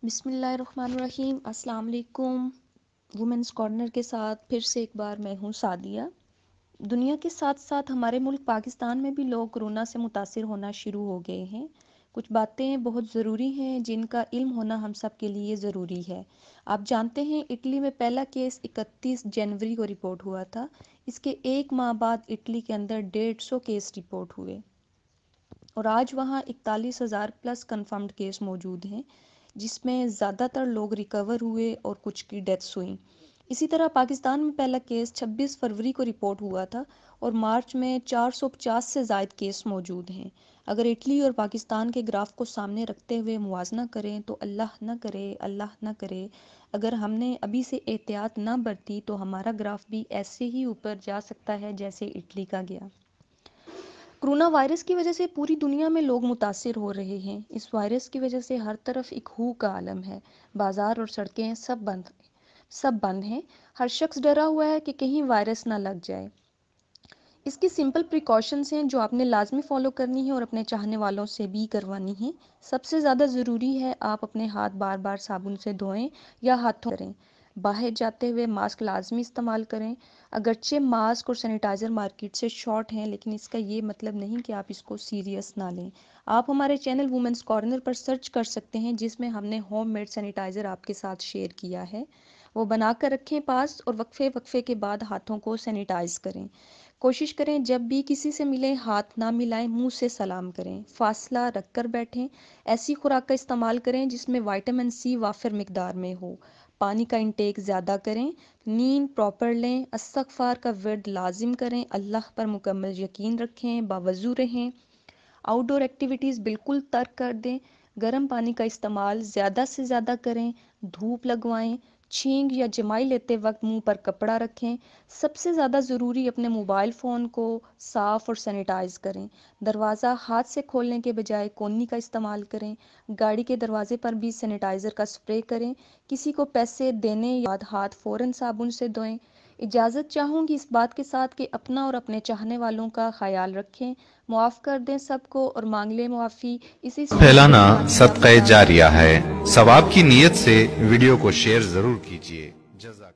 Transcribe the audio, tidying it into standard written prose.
بسم اللہ الرحمن الرحیم۔ السلام علیکم۔ وومنس کارنر کے ساتھ پھر سے ایک بار میں ہوں سعدیہ۔ دنیا کے ساتھ ساتھ ہمارے ملک پاکستان میں بھی لوگ کرونا سے متاثر ہونا شروع ہو گئے ہیں۔ کچھ باتیں بہت ضروری ہیں جن کا علم ہونا ہم سب کے لیے ضروری ہے۔ آپ جانتے ہیں اٹلی میں پہلا کیس 31 جنوری کو رپورٹ ہوا تھا۔ اس کے ایک ماہ بعد اٹلی کے اندر 150 کیس رپورٹ ہوئے اور آج وہاں 41,000 پلس کنفرمڈ کیس موجود ہیں، جس میں زیادہ تر لوگ ریکور ہوئے اور کچھ کی ڈیتھس ہوئیں۔ اسی طرح پاکستان میں پہلا کیس 26 فروری کو رپورٹ ہوا تھا اور مارچ میں 450 سے زائد کیس موجود ہیں۔ اگر اٹلی اور پاکستان کے گراف کو سامنے رکھتے ہوئے موازنہ کریں تو اللہ نہ کرے اگر ہم نے ابھی سے احتیاط نہ برتی تو ہمارا گراف بھی ایسے ہی اوپر جا سکتا ہے جیسے اٹلی کا گیا۔ کرونا وائرس کی وجہ سے پوری دنیا میں لوگ متاثر ہو رہے ہیں۔ اس وائرس کی وجہ سے ہر طرف ایک ہو کا عالم ہے۔ بازار اور سڑکیں سب بند ہیں۔ ہر شخص ڈرا ہوا ہے کہ کہیں وائرس نہ لگ جائے۔ اس کی سمپل پریکاشنز ہیں جو آپ نے لازمی فالو کرنی ہے اور اپنے چاہنے والوں سے بھی کروانی ہیں۔ سب سے زیادہ ضروری ہے آپ اپنے ہاتھ بار بار صابن سے دھوئیں یا ہاتھوں کریں۔ باہر جاتے ہوئے ماسک لازمی استعمال کریں۔ اگرچہ ماسک اور سینیٹائزر مارکیٹ سے شارٹ ہیں، لیکن اس کا یہ مطلب نہیں کہ آپ اس کو سیریس نہ لیں۔ آپ ہمارے چینل وومنس کارنر پر سرچ کر سکتے ہیں، جس میں ہم نے ہوم میڈ سینیٹائزر آپ کے ساتھ شیئر کیا ہے۔ وہ بنا کر رکھیں پاس اور وقفے کے بعد ہاتھوں کو سینیٹائز کریں۔ کوشش کریں جب بھی کسی سے ملیں ہاتھ نہ ملائیں، منہ سے سلام کریں، فاصلہ رکھ کر بیٹھیں۔ ایسی خوراک کا استعمال کریں جس میں وٹامن سی وافر مقدار میں ہو۔ پانی کا انٹیک زیادہ کریں، نیند پراپر لیں، استغفار کا ورد لازم کریں، اللہ پر مکمل یقین رکھیں، باوضو رہیں۔ آؤٹ ڈور ایکٹیویٹیز بالکل ترک کر دیں۔ گرم پانی کا استعمال زیادہ سے زیادہ کریں، دھوپ لگوائیں، چھینک یا جمائی لیتے وقت منہ پر کپڑا رکھیں۔ سب سے زیادہ ضروری اپنے موبائل فون کو صاف اور سینیٹائز کریں۔ دروازہ ہاتھ سے کھولنے کے بجائے کونی کا استعمال کریں۔ گاڑی کے دروازے پر بھی سینیٹائزر کا سپرے کریں۔ کسی کو پیسے دینے یا ہاتھ فوراً صابن سے دھوئیں۔ اجازت چاہوں گی اس بات کے ساتھ کہ اپنا اور اپنے چاہنے والوں کا خیال رکھیں۔ معاف کر دیں سب کو اور مانگ لیں معافی۔ اسی پھیلانا صدقہ جاریہ ہے۔ ثواب کی نیت سے ویڈیو کو شیئر ضرور کیجیے۔ جزاک